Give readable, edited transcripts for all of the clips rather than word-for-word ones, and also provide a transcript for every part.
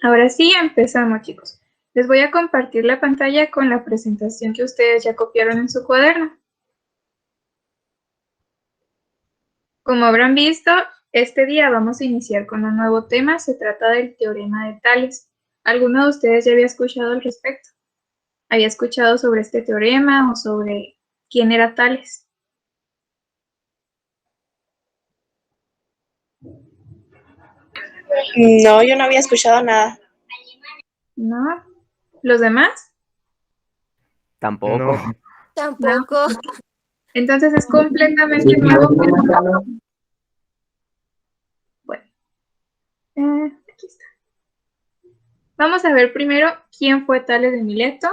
Ahora sí, empezamos, chicos. Les voy a compartir la pantalla con la presentación que ustedes ya copiaron en su cuaderno. Como habrán visto, este día vamos a iniciar con un nuevo tema. Se trata del teorema de Tales. ¿Alguno de ustedes ya había escuchado al respecto? ¿Había escuchado sobre este teorema o sobre quién era Tales? No, yo no había escuchado nada. ¿No? ¿Los demás? Tampoco. No. Tampoco. No. Entonces es completamente nuevo. Bueno, aquí está. Vamos a ver primero quién fue Tales de Mileto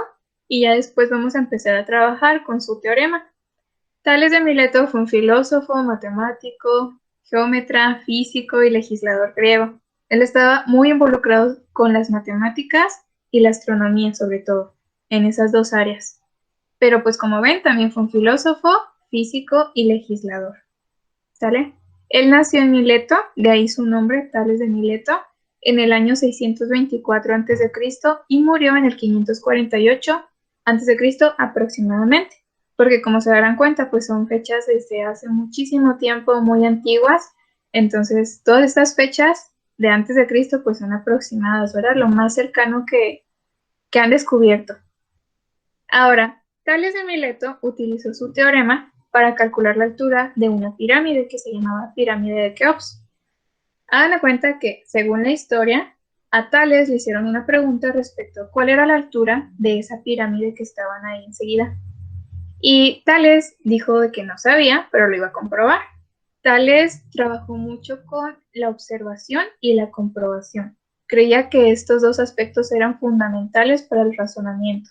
y ya después vamos a empezar a trabajar con su teorema. Tales de Mileto fue un filósofo, matemático, geómetra, físico y legislador griego. Él estaba muy involucrado con las matemáticas y la astronomía, sobre todo, en esas dos áreas. Pero pues como ven, también fue un filósofo, físico y legislador. ¿Sale? Él nació en Mileto, de ahí su nombre, Tales de Mileto, en el año 624 a.C. y murió en el 548 a.C. aproximadamente, porque como se darán cuenta, pues son fechas desde hace muchísimo tiempo, muy antiguas, entonces todas estas fechas de antes de Cristo pues son aproximadas, ¿verdad? Lo más cercano que han descubierto. Ahora, Tales de Mileto utilizó su teorema para calcular la altura de una pirámide que se llamaba pirámide de Keops. Hagan de cuenta que, según la historia, a Tales le hicieron una pregunta respecto a cuál era la altura de esa pirámide que estaban ahí enseguida. Y Tales dijo de que no sabía, pero lo iba a comprobar. Tales trabajó mucho con la observación y la comprobación. Creía que estos dos aspectos eran fundamentales para el razonamiento,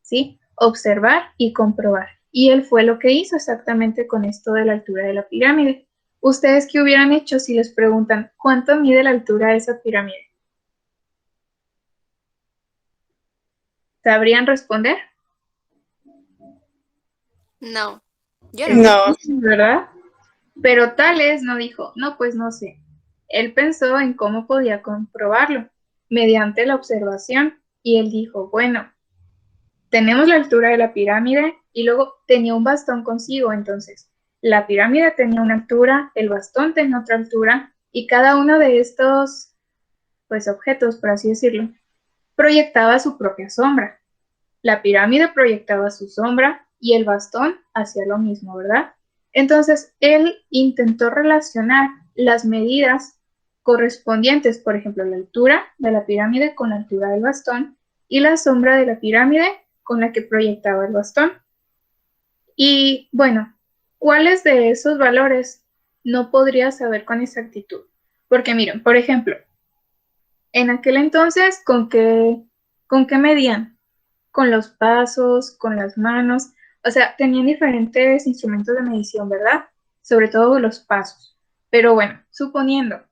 ¿sí? Observar y comprobar. Y él fue lo que hizo exactamente con esto de la altura de la pirámide. ¿Ustedes qué hubieran hecho si les preguntan cuánto mide la altura de esa pirámide? ¿Sabrían responder? No, yo Es no. No. difícil, ¿verdad? Pero Tales no dijo, no, pues no sé. Él pensó en cómo podía comprobarlo mediante la observación y él dijo, bueno, tenemos la altura de la pirámide y luego tenía un bastón consigo, entonces la pirámide tenía una altura, el bastón tenía otra altura y cada uno de estos pues objetos, por así decirlo, proyectaba su propia sombra. La pirámide proyectaba su sombra y el bastón hacía lo mismo, ¿verdad? Entonces él intentó relacionar las medidas correspondientes, por ejemplo, la altura de la pirámide con la altura del bastón y la sombra de la pirámide con la que proyectaba el bastón. Y bueno, ¿cuáles de esos valores no podría saber con exactitud? Porque miren, por ejemplo, en aquel entonces, con qué medían? Con los pasos, con las manos, o sea, tenían diferentes instrumentos de medición, ¿verdad? Sobre todo los pasos. Pero bueno, suponiendo,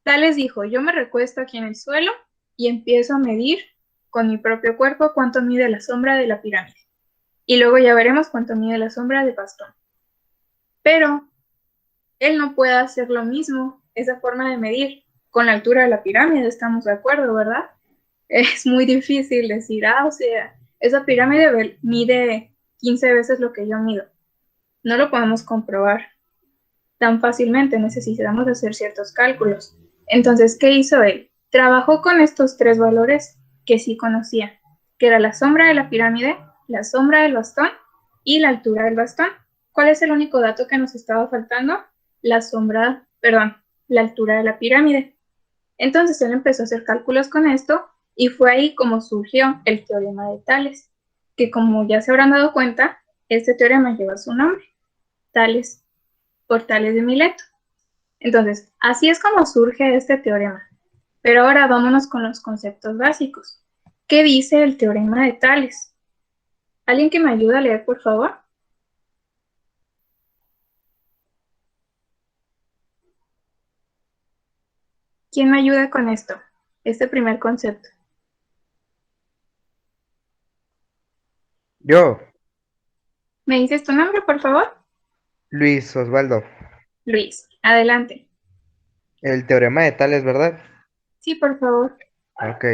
Tales dijo, yo me recuesto aquí en el suelo y empiezo a medir con mi propio cuerpo cuánto mide la sombra de la pirámide. Y luego ya veremos cuánto mide la sombra del bastón. Pero él no puede hacer lo mismo, esa forma de medir, con la altura de la pirámide, estamos de acuerdo, ¿verdad? Es muy difícil decir, o sea, esa pirámide mide 15 veces lo que yo mido. No lo podemos comprobar tan fácilmente, necesitamos hacer ciertos cálculos. Entonces, ¿qué hizo él? Trabajó con estos tres valores que sí conocía, que era la sombra de la pirámide, la sombra del bastón y la altura del bastón. ¿Cuál es el único dato que nos estaba faltando? La sombra, perdón, la altura de la pirámide. Entonces él empezó a hacer cálculos con esto y fue ahí como surgió el teorema de Tales, que como ya se habrán dado cuenta, este teorema lleva su nombre, Tales, por Tales de Mileto. Entonces, así es como surge este teorema. Pero ahora vámonos con los conceptos básicos. ¿Qué dice el teorema de Tales? ¿Alguien que me ayude a leer, por favor? ¿Quién me ayuda con esto? Este primer concepto. Yo, ¿Me dices tu nombre, por favor? Luis Osvaldo. Luis, adelante. El teorema de Tales, ¿verdad? Sí, por favor. Ok.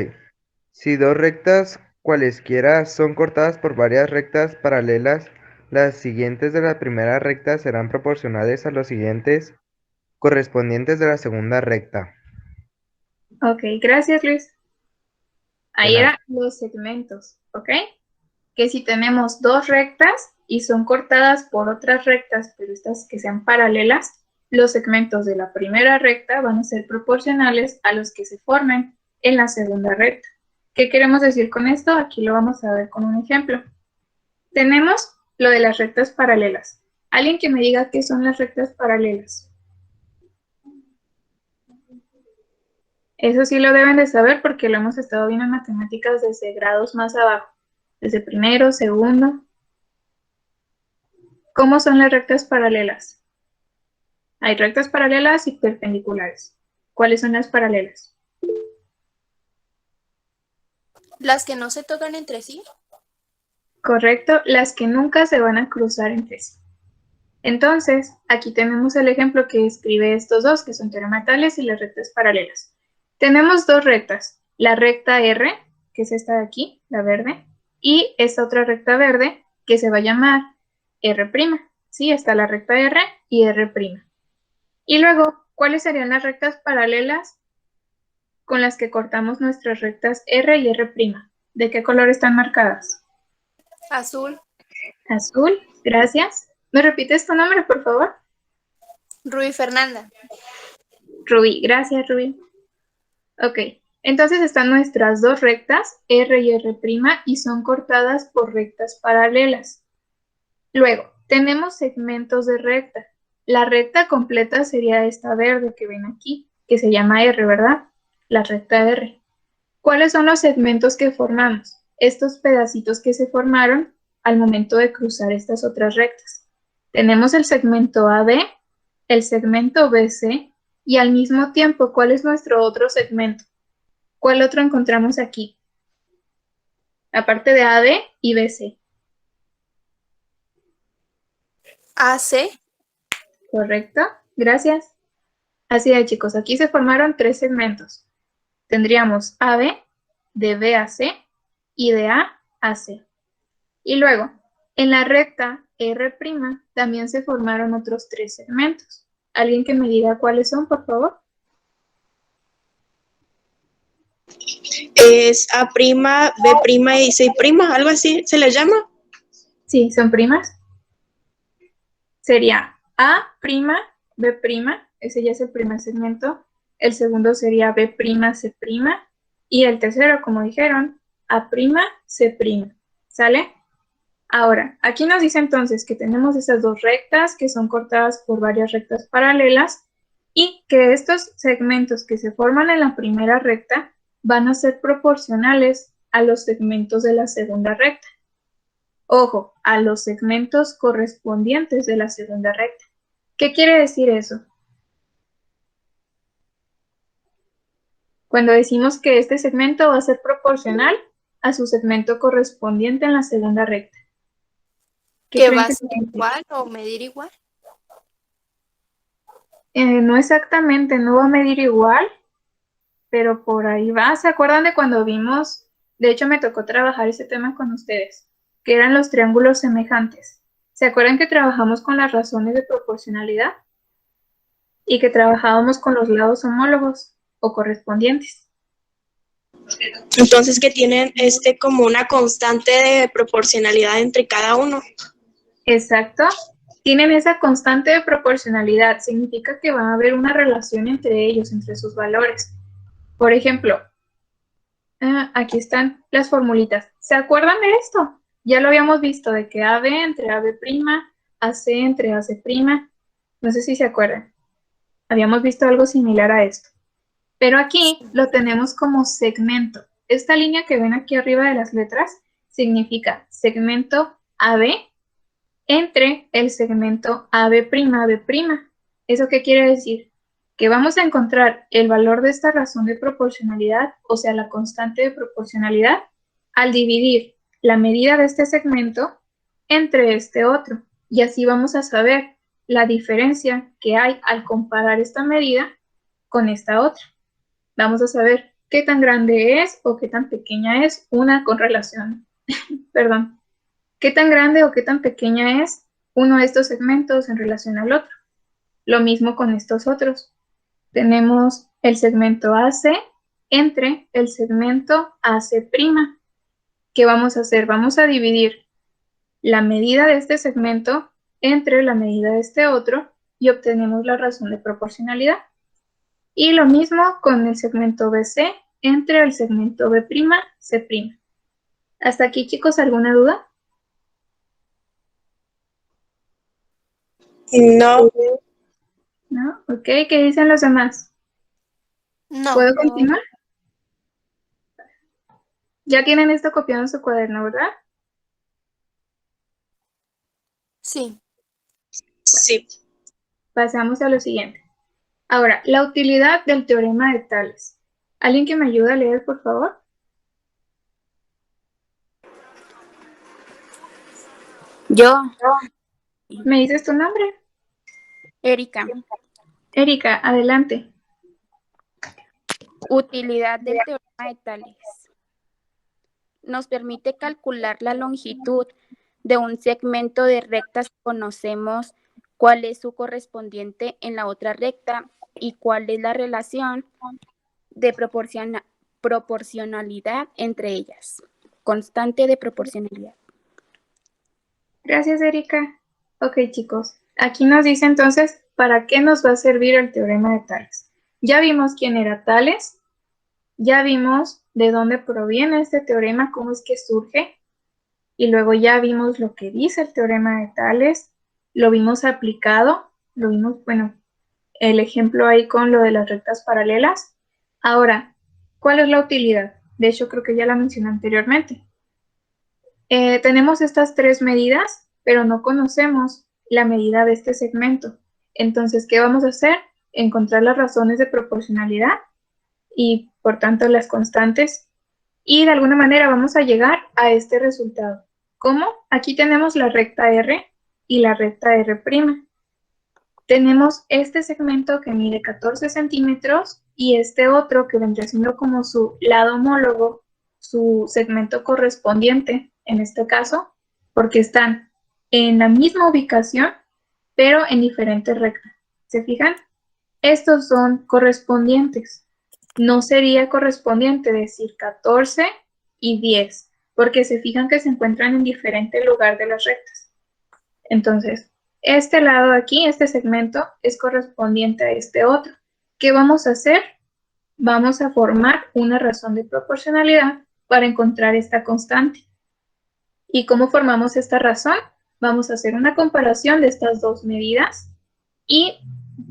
Si dos rectas cualesquiera son cortadas por varias rectas paralelas, las siguientes de la primera recta serán proporcionales a los siguientes correspondientes de la segunda recta. Ok, gracias, Luis. De Ahí nada. eran los segmentos, ¿ok? Que si tenemos dos rectas y son cortadas por otras rectas, pero estas que sean paralelas, los segmentos de la primera recta van a ser proporcionales a los que se formen en la segunda recta. ¿Qué queremos decir con esto? Aquí lo vamos a ver con un ejemplo. Tenemos lo de las rectas paralelas. Alguien que me diga qué son las rectas paralelas. Eso sí lo deben de saber porque lo hemos estado viendo en matemáticas desde grados más abajo, desde primero, segundo. ¿Cómo son las rectas paralelas? Hay rectas paralelas y perpendiculares. ¿Cuáles son las paralelas? Las que no se tocan entre sí. Correcto, las que nunca se van a cruzar entre sí. Entonces, aquí tenemos el ejemplo que describe estos dos, que son teorema de Tales y las rectas paralelas. Tenemos dos rectas, la recta R, que es esta de aquí, la verde, y esta otra recta verde, que se va a llamar R'. Sí, está la recta R y R'. Y luego, ¿cuáles serían las rectas paralelas con las que cortamos nuestras rectas R y R'? ¿De qué color están marcadas? Azul. Azul, gracias. ¿Me repites tu nombre, por favor? Rubí Fernanda. Rubí, gracias, Rubí. Ok, entonces están nuestras dos rectas, R y R', y son cortadas por rectas paralelas. Luego, tenemos segmentos de recta. La recta completa sería esta verde que ven aquí, que se llama R, ¿verdad? La recta R. ¿Cuáles son los segmentos que formamos? Estos pedacitos que se formaron al momento de cruzar estas otras rectas. Tenemos el segmento AB, el segmento BC y al mismo tiempo, ¿cuál es nuestro otro segmento? ¿Cuál otro encontramos aquí? Aparte de AD y BC. AC. ¿Correcto? Gracias. Así es, chicos. Aquí se formaron tres segmentos. Tendríamos AB, de B a C y de A a C. Y luego, en la recta R' también se formaron otros tres segmentos. ¿Alguien que me diga cuáles son, por favor? Es A', B' y C', algo así se les llama. Sí, son primas. Sería A', B', ese ya es el primer segmento. El segundo sería B', C'. Y el tercero, como dijeron, A', C'. ¿Sale? Ahora, aquí nos dice entonces que tenemos esas dos rectas que son cortadas por varias rectas paralelas y que estos segmentos que se forman en la primera recta van a ser proporcionales a los segmentos de la segunda recta. Ojo, a los segmentos correspondientes de la segunda recta. ¿Qué quiere decir eso? Cuando decimos que este segmento va a ser proporcional a su segmento correspondiente en la segunda recta. ¿Qué Que creen va a que ser significa? igual o medir igual. No exactamente, no va a medir igual, pero por ahí va. ¿Se acuerdan de cuando vimos? De hecho, me tocó trabajar ese tema con ustedes, que eran los triángulos semejantes. ¿Se acuerdan que trabajamos con las razones de proporcionalidad? Y que trabajábamos con los lados homólogos o correspondientes. Entonces que tienen como una constante de proporcionalidad entre cada uno. Exacto. Tienen esa constante de proporcionalidad. Significa que va a haber una relación entre ellos, entre sus valores. Por ejemplo, aquí están las formulitas. ¿Se acuerdan de esto? Ya lo habíamos visto, de que AB entre AB', AC entre AC'. No sé si se acuerdan. Habíamos visto algo similar a esto. Pero aquí lo tenemos como segmento. Esta línea que ven aquí arriba de las letras significa segmento AB entre el segmento AB', AB'. ¿Eso qué quiere decir? Que vamos a encontrar el valor de esta razón de proporcionalidad, o sea, la constante de proporcionalidad, al dividir la medida de este segmento entre este otro. Y así vamos a saber la diferencia que hay al comparar esta medida con esta otra. Vamos a saber qué tan grande es o qué tan pequeña es una con relación, perdón, qué tan grande o qué tan pequeña es uno de estos segmentos en relación al otro. Lo mismo con estos otros. Tenemos el segmento AC entre el segmento AC'. ¿Qué vamos a hacer? Vamos a dividir la medida de este segmento entre la medida de este otro y obtenemos la razón de proporcionalidad. Y lo mismo con el segmento BC entre el segmento B'C'. ¿Hasta aquí, chicos, alguna duda? No. ¿No? Ok, ¿qué dicen los demás? No. ¿Puedo continuar? Ya tienen esto copiado en su cuaderno, ¿verdad? Sí. Sí. Pasamos a lo siguiente. Ahora, la utilidad del teorema de Tales. ¿Alguien que me ayude a leer, por favor? Yo, ¿Me dices tu nombre? Erika, Erika, adelante. utilidad del teorema de Tales. Nos permite calcular la longitud de un segmento de recta si conocemos cuál es su correspondiente en la otra recta y cuál es la relación de proporcionalidad entre ellas. Constante de proporcionalidad. Gracias, Erika. Ok, chicos. Aquí nos dice entonces para qué nos va a servir el teorema de Tales. Ya vimos quién era Tales. Ya vimos de dónde proviene este teorema, cómo es que surge. Y luego ya vimos lo que dice el teorema de Tales. Lo vimos aplicado. Lo vimos, bueno, el ejemplo ahí con lo de las rectas paralelas. Ahora, ¿cuál es la utilidad? De hecho, creo que ya la mencioné anteriormente. Tenemos estas tres medidas, pero no conocemos la medida de este segmento. Entonces, ¿qué vamos a hacer? Encontrar las razones de proporcionalidad y, por tanto, las constantes. Y de alguna manera vamos a llegar a este resultado. ¿Cómo? Aquí tenemos la recta R y la recta R'. Tenemos este segmento que mide 14 centímetros y este otro que vendría siendo como su lado homólogo, su segmento correspondiente, en este caso, porque están en la misma ubicación, pero en diferentes rectas. ¿Se fijan? Estos son correspondientes. No sería correspondiente decir 14 y 10, porque se fijan que se encuentran en diferente lugar de las rectas. Entonces, este lado de aquí, este segmento, es correspondiente a este otro. ¿Qué vamos a hacer? Vamos a formar una razón de proporcionalidad para encontrar esta constante. ¿Y cómo formamos esta razón? Vamos a hacer una comparación de estas dos medidas y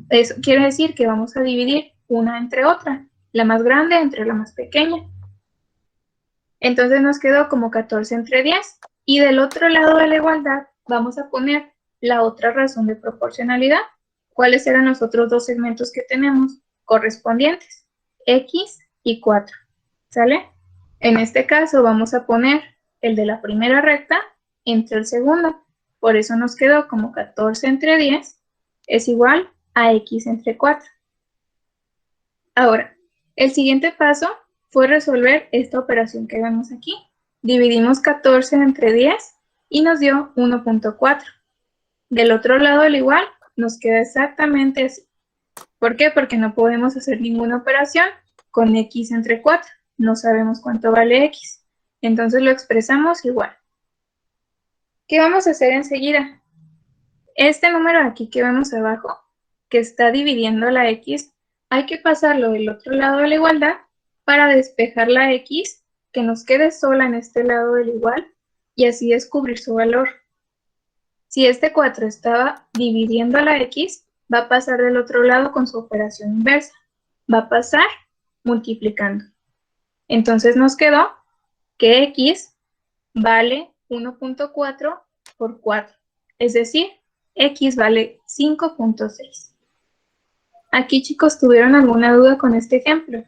eso quiere decir que vamos a dividir una entre otra, la más grande entre la más pequeña. Entonces nos quedó como 14 entre 10 y del otro lado de la igualdad vamos a poner la otra razón de proporcionalidad. ¿Cuáles eran los otros dos segmentos que tenemos correspondientes? X y 4. ¿Sale? En este caso vamos a poner el de la primera recta entre el segundo. Por eso nos quedó como 14 entre 10 es igual a X entre 4. Ahora, el siguiente paso fue resolver esta operación que vemos aquí. Dividimos 14 entre 10 y nos dio 1.4. Del otro lado del igual nos queda exactamente así. ¿Por qué? Porque no podemos hacer ninguna operación con X entre 4. No sabemos cuánto vale X. Entonces lo expresamos igual. ¿Qué vamos a hacer enseguida? Este número de aquí que vemos abajo, que está dividiendo la X, hay que pasarlo del otro lado de la igualdad para despejar la X, que nos quede sola en este lado del igual, y así descubrir su valor. Si este 4 estaba dividiendo la X, va a pasar del otro lado con su operación inversa. Va a pasar multiplicando. Entonces nos quedó que X vale 1.4 por 4. Es decir, X vale 5.6. Aquí, chicos, ¿tuvieron alguna duda con este ejemplo?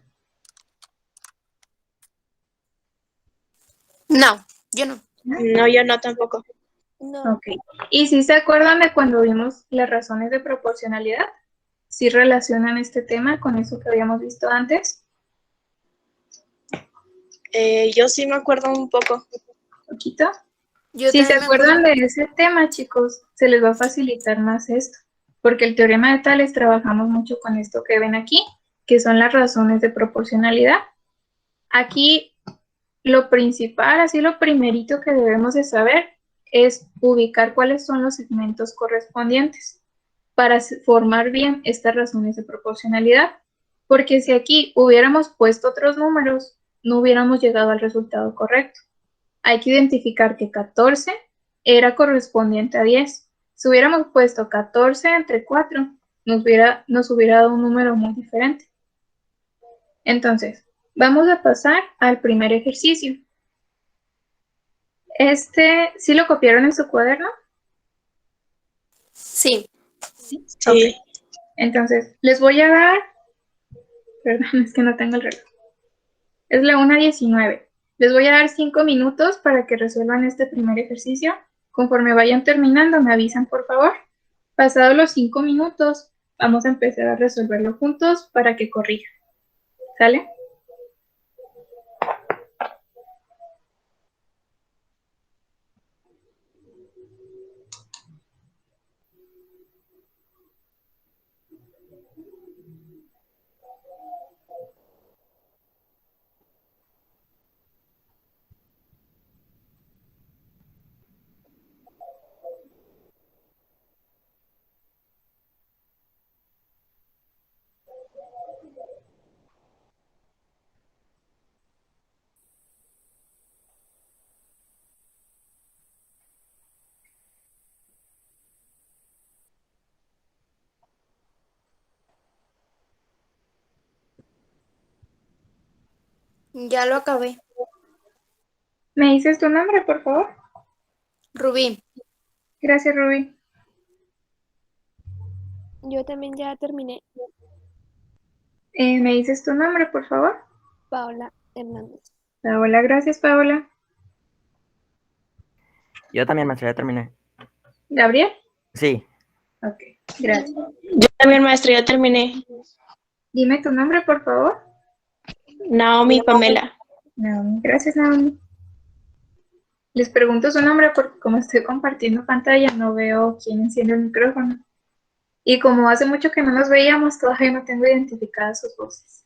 No, yo no. No, yo no tampoco. No. Ok. ¿Y si se acuerdan de cuando vimos las razones de proporcionalidad? ¿Sí relacionan este tema con eso que habíamos visto antes? Yo sí me acuerdo un poco. ¿Poquito? Yo Si se también me acuerdo. acuerdan de ese tema, chicos, se les va a facilitar más esto, porque el teorema de Tales trabajamos mucho con esto que ven aquí, que son las razones de proporcionalidad. Aquí lo principal, así lo primerito que debemos de saber es ubicar cuáles son los segmentos correspondientes para formar bien estas razones de proporcionalidad, porque si aquí hubiéramos puesto otros números, no hubiéramos llegado al resultado correcto. Hay que identificar que 14 era correspondiente a 10. Si hubiéramos puesto 14 entre 4, nos hubiera dado un número muy diferente. Entonces, vamos a pasar al primer ejercicio. ¿Sí lo copiaron en su cuaderno? Sí. Sí. Ok. Entonces, les voy a dar, perdón, es que no tengo el reloj. Es la 1:19. Les voy a dar 5 minutos para que resuelvan este primer ejercicio. Conforme vayan terminando, me avisan, por favor. Pasados los 5 minutos, vamos a empezar a resolverlo juntos para que corrijan. ¿Sale? Ya lo acabé. ¿Me dices tu nombre, por favor? Rubí. Gracias, Rubí. Yo también ya terminé. ¿Me dices tu nombre, por favor? Paola Hernández. Paola, gracias, Paola. Yo también, maestra, ya terminé. ¿Gabriel? Sí, Ok, gracias. Yo también, maestra, ya terminé. Dime tu nombre, por favor. Naomi Pamela. Naomi, gracias, Naomi. Les pregunto su nombre porque como estoy compartiendo pantalla no veo quién enciende el micrófono. Y como hace mucho que no nos veíamos, todavía no tengo identificadas sus voces.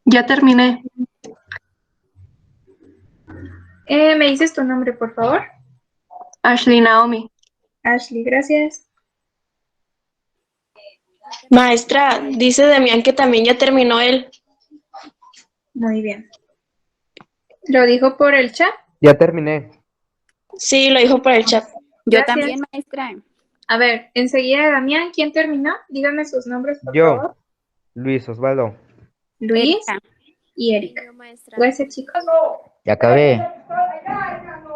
Ya terminé. ¿Me dices tu nombre, por favor? Ashley Naomi. Ashley, gracias. Maestra, dice Damián que también ya terminó él. Muy bien. ¿Lo dijo por el chat? Ya terminé. Sí, lo dijo por el chat. Yo Gracias. también, maestra. A ver, enseguida Damián, ¿quién terminó? Díganme sus nombres, por Yo, favor. Luis Osvaldo. Luis Erika. y Erika. Yo, maestra. Gracias, chicos. Ya acabé.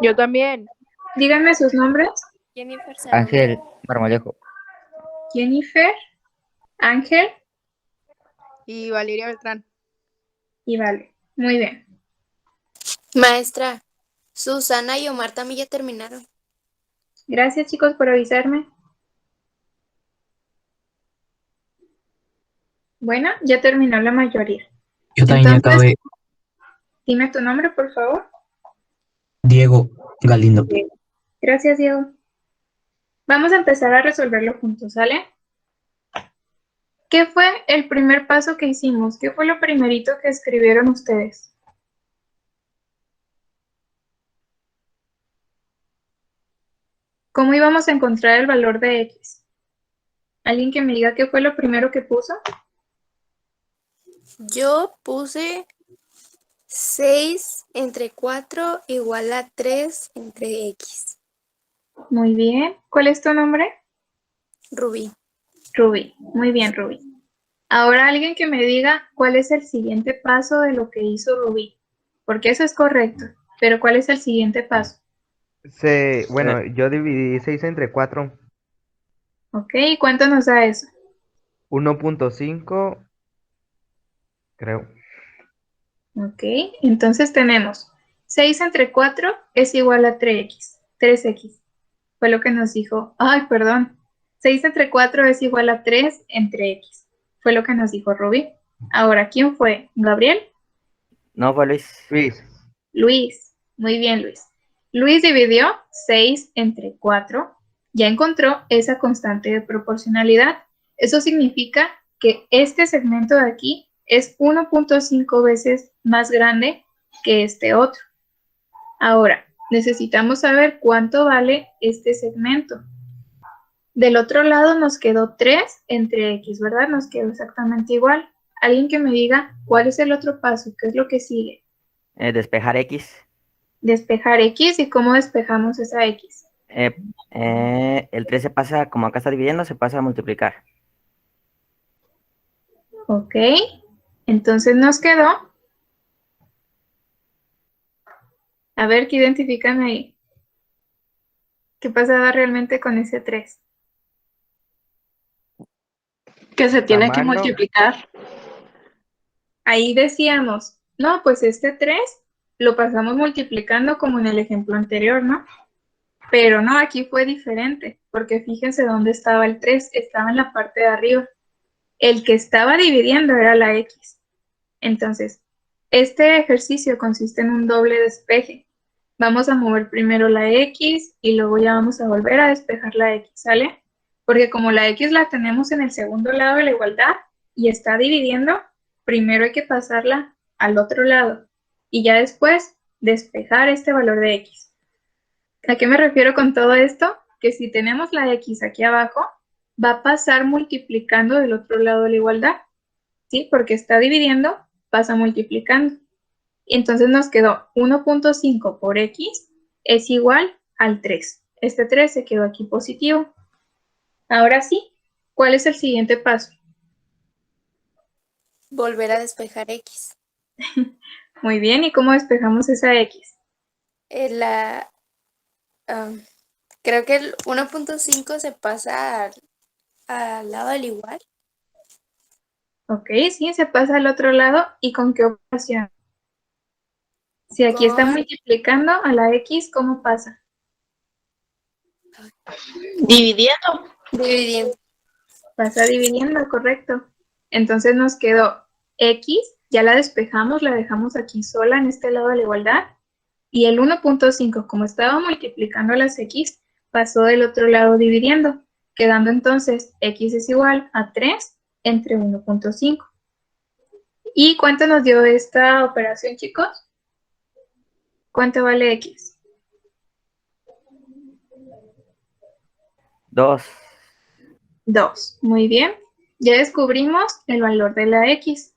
Yo también. Díganme sus nombres. Jennifer Salomé. Ángel Marmolejo. Jennifer, Ángel Y Valeria Beltrán. y Vale. Muy bien. Maestra, Susana y Omar también ya terminaron. Gracias, chicos, por avisarme. Bueno, ya terminó la mayoría. Yo también ya Entonces, acabé. dime tu nombre, por favor. Diego Galindo. Gracias, Diego. Vamos a empezar a resolverlo juntos, ¿sale? ¿Qué fue el primer paso que hicimos? ¿Qué fue lo primerito que escribieron ustedes? ¿Cómo íbamos a encontrar el valor de X? ¿Alguien que me diga qué fue lo primero que puso? Yo puse 6 entre 4 igual a 3 entre X. Muy bien. ¿Cuál es tu nombre? Rubí. Rubí. Muy bien, Rubí. Ahora alguien que me diga cuál es el siguiente paso de lo que hizo Rubí. Porque eso es correcto. Pero ¿cuál es el siguiente paso? Bueno, yo dividí 6 entre 4. Ok, ¿y cuánto nos da eso? 1.5, creo. Ok, entonces tenemos 6 entre 4 es igual a 3x. 3x. Fue lo que nos dijo. Ay, perdón. 6 entre 4 es igual a 3 entre X. Fue lo que nos dijo Rubí. Ahora, ¿quién fue? ¿Gabriel? No, fue Luis. Luis. Luis. Muy bien, Luis. Luis dividió 6 entre 4. Ya encontró esa constante de proporcionalidad. Eso significa que este segmento de aquí es 1.5 veces más grande que este otro. Ahora, necesitamos saber cuánto vale este segmento. Del otro lado nos quedó 3 entre X, ¿verdad? Nos quedó exactamente igual. Alguien que me diga cuál es el otro paso, qué es lo que sigue. Despejar X. Despejar X, ¿y cómo despejamos esa X? El 3 se pasa, como acá está dividiendo, se pasa a multiplicar. Ok, entonces nos quedó. A ver, ¿qué identifican ahí? ¿Qué pasaba realmente con ese 3? Que se tiene que mano. multiplicar. Ahí decíamos, no, pues este 3 lo pasamos multiplicando como en el ejemplo anterior, ¿no? Pero no, aquí fue diferente, porque fíjense dónde estaba el 3, estaba en la parte de arriba. El que estaba dividiendo era la X. Entonces, este ejercicio consiste en un doble despeje. Vamos a mover primero la X y luego ya vamos a volver a despejar la X, ¿sale? Porque como la X la tenemos en el segundo lado de la igualdad y está dividiendo, primero hay que pasarla al otro lado y ya después despejar este valor de X. ¿A qué me refiero con todo esto? Que si tenemos la X aquí abajo, va a pasar multiplicando del otro lado de la igualdad, ¿sí? Porque está dividiendo, pasa multiplicando. Y entonces nos quedó 1.5 por X es igual al 3. Este 3 se quedó aquí positivo. Ahora sí, ¿cuál es el siguiente paso? Volver a despejar X. Muy bien, ¿y cómo despejamos esa X? Creo que el 1.5 se pasa al lado del igual. Ok, sí, se pasa al otro lado. ¿Y con qué operación? Si aquí está multiplicando a la X, ¿cómo pasa? Dividiendo. Dividiendo. Pasa dividiendo, correcto. Entonces nos quedó X, ya la despejamos, la dejamos aquí sola en este lado de la igualdad. Y el 1.5, como estaba multiplicando las X, pasó del otro lado dividiendo, quedando entonces X es igual a 3 entre 1.5. ¿Y cuánto nos dio esta operación, chicos? ¿Cuánto vale X? 2. 2. Muy bien. Ya descubrimos el valor de la X.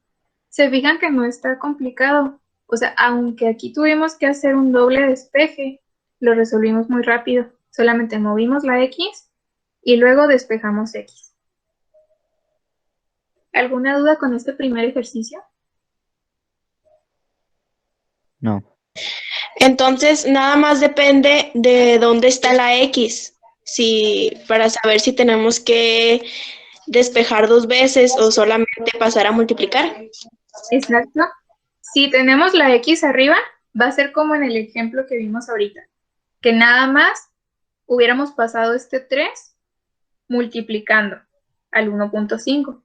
Se fijan que no está complicado. O sea, aunque aquí tuvimos que hacer un doble despeje, lo resolvimos muy rápido. Solamente movimos la X y luego despejamos X. ¿Alguna duda con este primer ejercicio? No. Entonces, nada más depende de dónde está la X. Para saber si tenemos que despejar 2 veces o solamente pasar a multiplicar. Exacto. Si tenemos la X arriba, va a ser como en el ejemplo que vimos ahorita, que nada más hubiéramos pasado este 3 multiplicando al 1.5.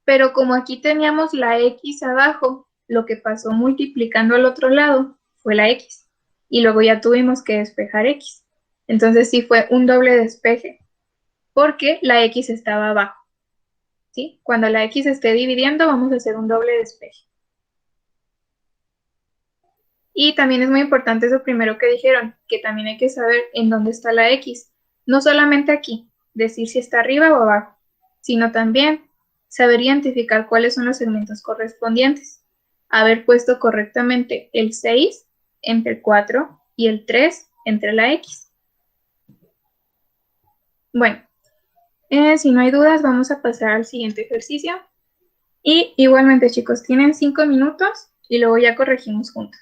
Pero como aquí teníamos la X abajo, lo que pasó multiplicando al otro lado fue la X. Y luego ya tuvimos que despejar X. Entonces sí fue un doble despeje, porque la X estaba abajo. ¿Sí? Cuando la X esté dividiendo, vamos a hacer un doble despeje. Y también es muy importante eso primero que dijeron, que también hay que saber en dónde está la X. No solamente aquí, decir si está arriba o abajo, sino también saber identificar cuáles son los segmentos correspondientes. Haber puesto correctamente el 6 entre el 4 y el 3 entre la X. Bueno, si no hay dudas, vamos a pasar al siguiente ejercicio. Y igualmente, chicos, tienen 5 minutos y luego ya corregimos juntos.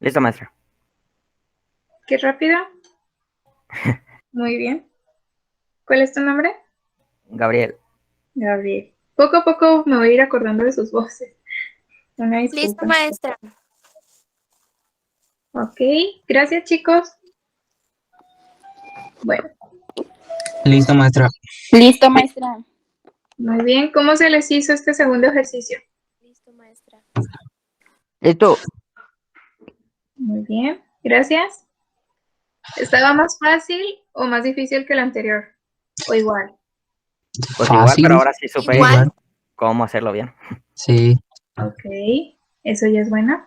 Listo, maestra. Qué rápido. Muy bien. ¿Cuál es tu nombre? Gabriel. Gabriel. Poco a poco me voy a ir acordando de sus voces. Una Listo, disculpa. maestra. Ok, gracias chicos. Bueno, Listo, maestra. Listo, maestra. muy bien. ¿Cómo se les hizo este segundo ejercicio? Listo, maestra. Listo. Muy bien, gracias. ¿Estaba más fácil o más difícil que el anterior? ¿O igual? Pues igual, Fácil. pero ahora sí supe Igual. cómo hacerlo bien. Sí. Ok, eso ya es bueno.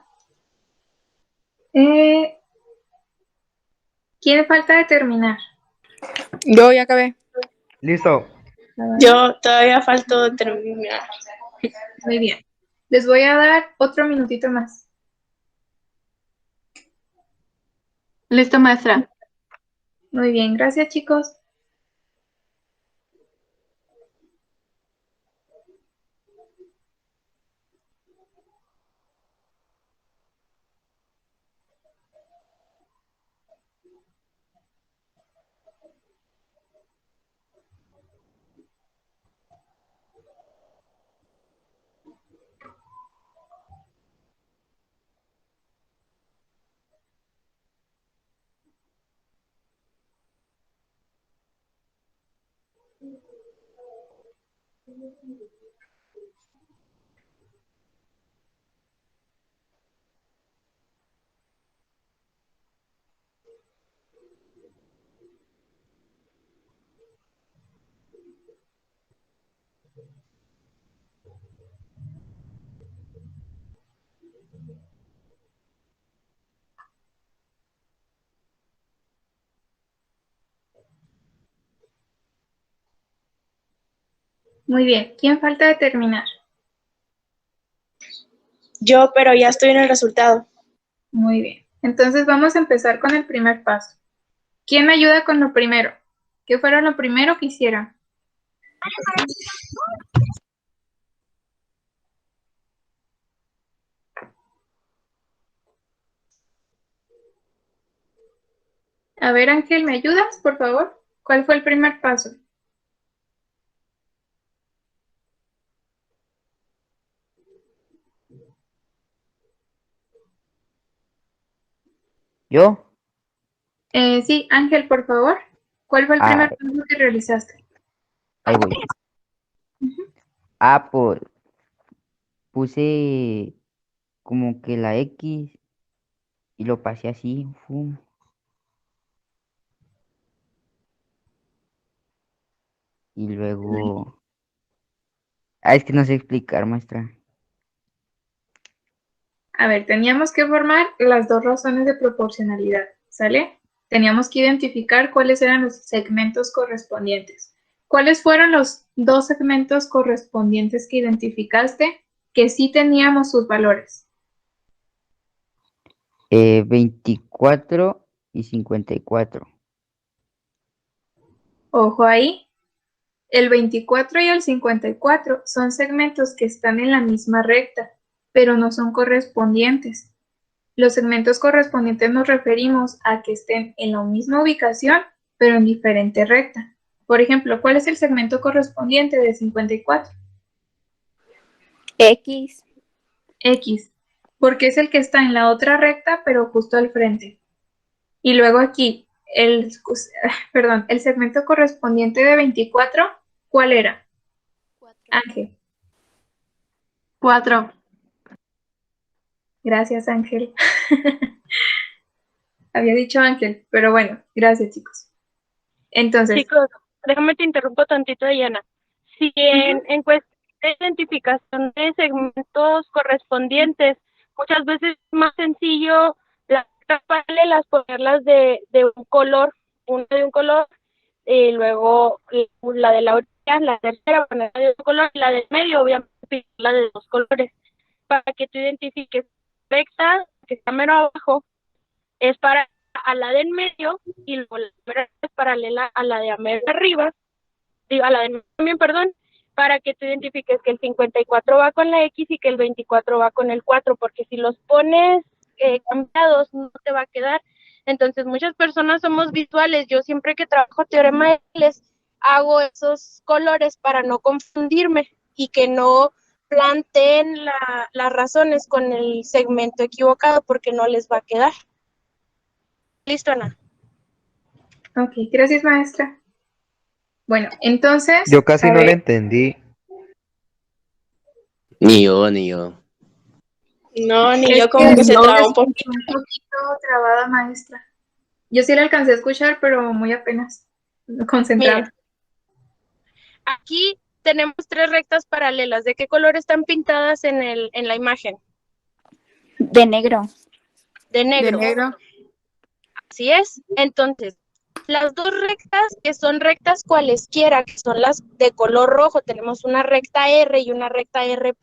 ¿Quién falta de terminar? Yo ya acabé. Listo. Yo todavía falto terminar. Muy bien. Les voy a dar otro minutito más. Listo, maestra. Muy bien, gracias chicos. Muy bien, ¿quién falta de terminar? Yo, pero ya estoy en el resultado. Muy bien. Entonces vamos a empezar con el primer paso. ¿Quién me ayuda con lo primero? ¿Qué fuera lo primero que hicieran? A ver, Ángel, ¿me ayudas, por favor? ¿Cuál fue el primer paso? ¿Yo? Sí, Ángel, por favor. ¿Cuál fue el Ah, primer paso que realizaste? ahí voy. Ujú. Ah, pues puse como que la X y lo pasé así. Fum. Y luego... Ah, es que no sé explicar, maestra. A ver, teníamos que formar las dos razones de proporcionalidad, ¿sale? Teníamos que identificar cuáles eran los segmentos correspondientes. ¿Cuáles fueron los dos segmentos correspondientes que identificaste que sí teníamos sus valores? 24 y 54. Ojo ahí, el 24 y el 54 son segmentos que están en la misma recta, pero no son correspondientes. Los segmentos correspondientes nos referimos a que estén en la misma ubicación, pero en diferente recta. Por ejemplo, ¿cuál es el segmento correspondiente de 54? X. X, porque es el que está en la otra recta, pero justo al frente. Y luego aquí, el segmento correspondiente de 24, ¿cuál era? 4. Ángel. 4. Gracias, Ángel. Había dicho Ángel, pero bueno, gracias, chicos. Entonces, Chicos, déjame te interrumpo tantito, Diana. Si en cuestión de identificación de segmentos correspondientes, muchas veces es más sencillo las paralelas ponerlas de un color, una de un color, y luego la de la orilla, la tercera ponerla de un color, y la del medio, obviamente, la de dos colores, para que tú identifiques recta, que está mero abajo, es para a la de en medio y luego la primera es paralela a la de a medio arriba, digo, a la de también, perdón, para que tú identifiques que el 54 va con la X y que el 24 va con el 4, porque si los pones cambiados no te va a quedar. Entonces muchas personas somos visuales. Yo siempre que trabajo teorema de L hago esos colores para no confundirme y que no planteen las razones con el segmento equivocado porque no les va a quedar. ¿Listo, Ana? Ok, gracias, maestra. Bueno, entonces, Yo casi a no le ver, entendí. Ni yo, ni yo. No, ni es yo como que que se yo traba un escuché poquito. un poquito trabada, maestra. Yo sí la alcancé a escuchar, pero muy apenas, concentrada. Miren, aquí tenemos 3 rectas paralelas. ¿De qué color están pintadas en la imagen? De negro. De De negro. negro. Así es. Entonces, las 2 rectas que son rectas cualesquiera, que son las de color rojo, tenemos una recta R y una recta R',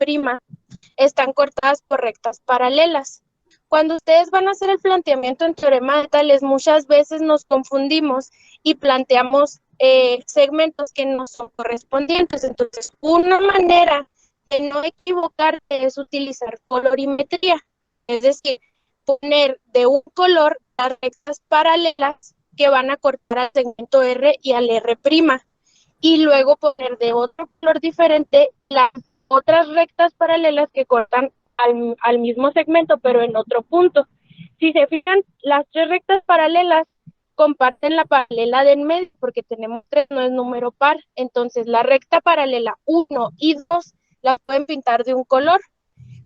están cortadas por rectas paralelas. Cuando ustedes van a hacer el planteamiento en teorema de Tales, muchas veces nos confundimos y planteamos segmentos que no son correspondientes. Entonces, una manera de no equivocarte es utilizar colorimetría, es decir, poner de un color las rectas paralelas que van a cortar al segmento R y al R', y luego poner de otro color diferente las otras rectas paralelas que cortan al mismo segmento, pero en otro punto. Si se fijan, las 3 rectas paralelas comparten la paralela de en medio, porque tenemos 3, no es número par. Entonces, la recta paralela 1 y 2 las pueden pintar de un color,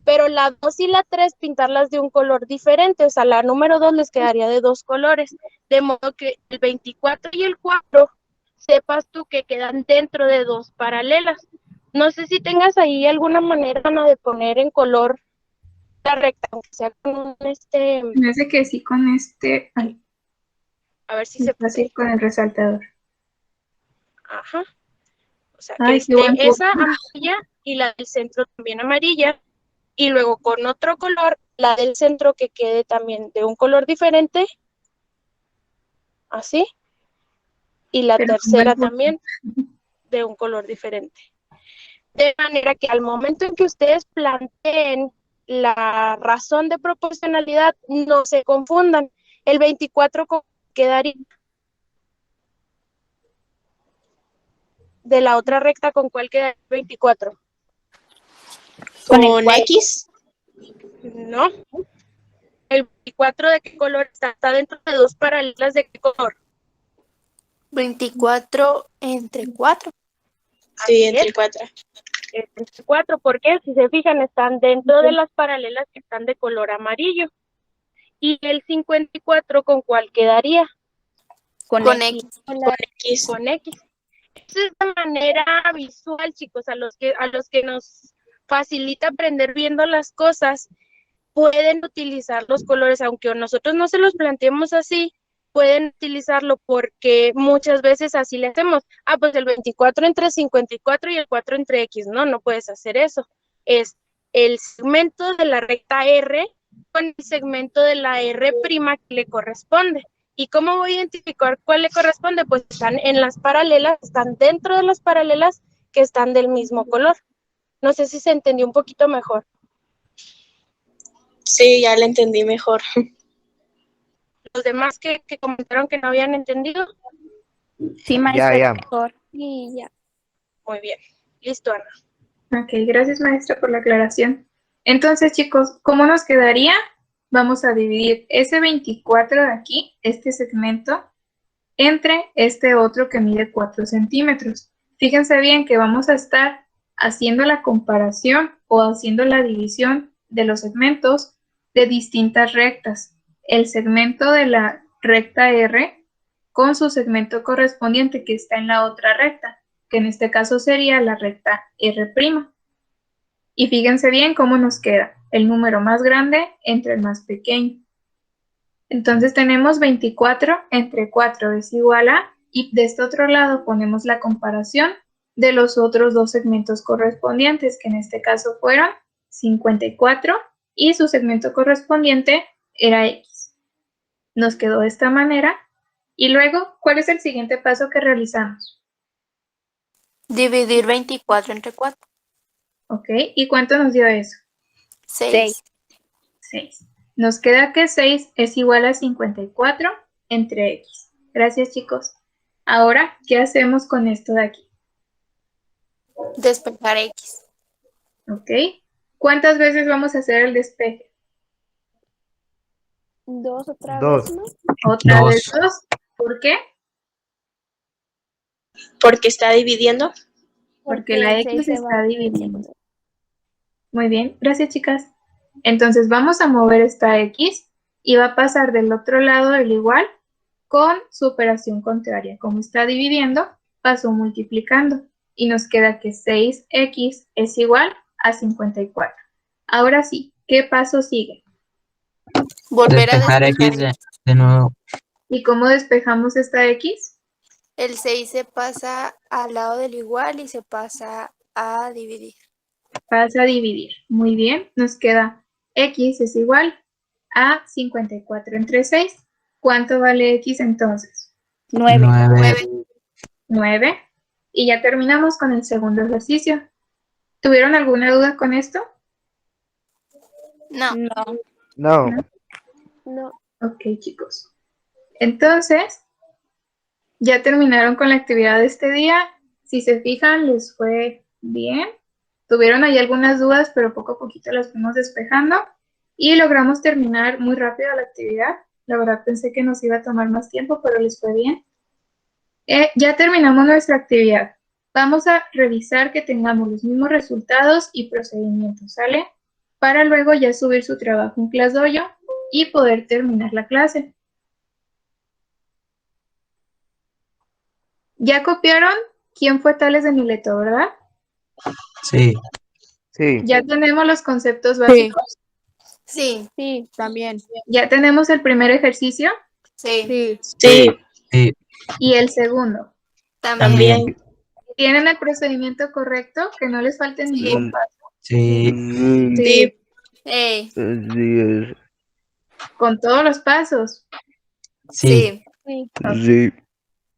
pero la 2 y la 3 pintarlas de un color diferente, o sea, la número 2 les quedaría de 2 colores, de modo que el 24 y el 4 sepas tú que quedan dentro de 2 paralelas. No sé si tengas ahí alguna manera, Ana, de poner en color la recta, aunque sea con un Me parece que sí con este, ay, a ver si se puede. fácil con el resaltador. Ajá. O sea, que Ay, qué buen esté punto. esa amarilla y la del centro también amarilla, y luego con otro color, la del centro que quede también de un color diferente, así, y la Pero con tercera buen punto. también de un color diferente. De manera que al momento en que ustedes planteen la razón de proporcionalidad, no se confundan. El 24 quedaría de la otra recta, ¿con cuál queda el 24? ¿Con X? No. ¿El 24 de qué color está? ¿Está dentro de 2 paralelas de qué color? 24 entre 4. Sí, entre 4. Entre 4, porque si se fijan, están dentro de las paralelas que están de color amarillo. ¿Y el 54 con cuál quedaría? Con X. Con X. Con X. Esa es la manera visual, chicos, a los que nos facilita aprender viendo las cosas. Pueden utilizar los colores, aunque nosotros no se los planteemos así, pueden utilizarlo porque muchas veces así le hacemos. Pues el 24 entre 54 y el 4 entre X. No puedes hacer eso. Es el segmento de la recta R con el segmento de la R' que le corresponde. ¿Y cómo voy a identificar cuál le corresponde? Pues están en las paralelas, están dentro de las paralelas que están del mismo color. No sé si se entendió un poquito mejor. Sí, ya la entendí mejor. Los demás que comentaron que no habían entendido. Sí, maestra, Ya. mejor. Y ya. Muy bien. Listo, Ana. Ok, gracias maestra por la aclaración. Entonces, chicos, ¿cómo nos quedaría? Vamos a dividir ese 24 de aquí, este segmento, entre este otro que mide 4 centímetros. Fíjense bien que vamos a estar haciendo la comparación o haciendo la división de los segmentos de distintas rectas. El segmento de la recta R con su segmento correspondiente que está en la otra recta, que en este caso sería la recta R'. Y fíjense bien cómo nos queda el número más grande entre el más pequeño. Entonces tenemos 24 entre 4 es igual a, y de este otro lado ponemos la comparación de los otros 2 segmentos correspondientes, que en este caso fueron 54 y su segmento correspondiente era X. Nos quedó de esta manera. Y luego, ¿cuál es el siguiente paso que realizamos? Dividir 24 entre 4. Ok, ¿y cuánto nos dio eso? 6. 6. Nos queda que 6 es igual a 54 entre X. Gracias, chicos. Ahora, ¿qué hacemos con esto de aquí? Despejar X. ¿Ok? ¿Cuántas veces vamos a hacer el despeje? 2 otra Dos. vez, ¿no? ¿Otra vez Dos. 2? ¿Por qué? Porque está dividiendo. Porque la el 6 X se va está al dividiendo. segundo. Muy bien, gracias chicas. Entonces vamos a mover esta X y va a pasar del otro lado del igual con su operación contraria. Como está dividiendo, pasó multiplicando y nos queda que 6X es igual a 54. Ahora sí, ¿qué paso sigue? Volver a Despejar despejar X de nuevo. ¿Y cómo despejamos esta X? El 6 se pasa al lado del igual y se pasa a dividir. Pasa a dividir. Muy bien, nos queda X es igual a 54 entre 6. ¿Cuánto vale X entonces? 9. 9. 9. Y ya terminamos con el segundo ejercicio. ¿Tuvieron alguna duda con esto? No. No. No. Ok, chicos. Entonces, ya terminaron con la actividad de este día. Si se fijan, les fue bien. Tuvieron ahí algunas dudas, pero poco a poquito las fuimos despejando. Y logramos terminar muy rápido la actividad. La verdad pensé que nos iba a tomar más tiempo, pero les fue bien. Ya terminamos nuestra actividad. Vamos a revisar que tengamos los mismos resultados y procedimientos, ¿sale? Para luego ya subir su trabajo en ClassDojo y poder terminar la clase. ¿Ya copiaron quién fue Tales de Mileto, verdad? Sí. Sí. Ya tenemos los conceptos básicos. Sí. Sí, también. Ya tenemos el primer ejercicio Sí. Sí. Sí, Sí. y el segundo. También. también. ¿Tienen el procedimiento correcto? Que no les falte ningún paso. Sí. Sí. Ey. Sí. Con todos los pasos. Sí. Sí. Sí.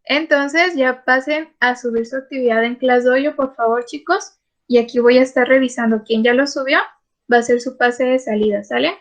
Entonces ya pasen a subir su actividad en ClassDojo, por favor, chicos. Y aquí voy a estar revisando quién ya lo subió. Va a ser su pase de salida, ¿sale?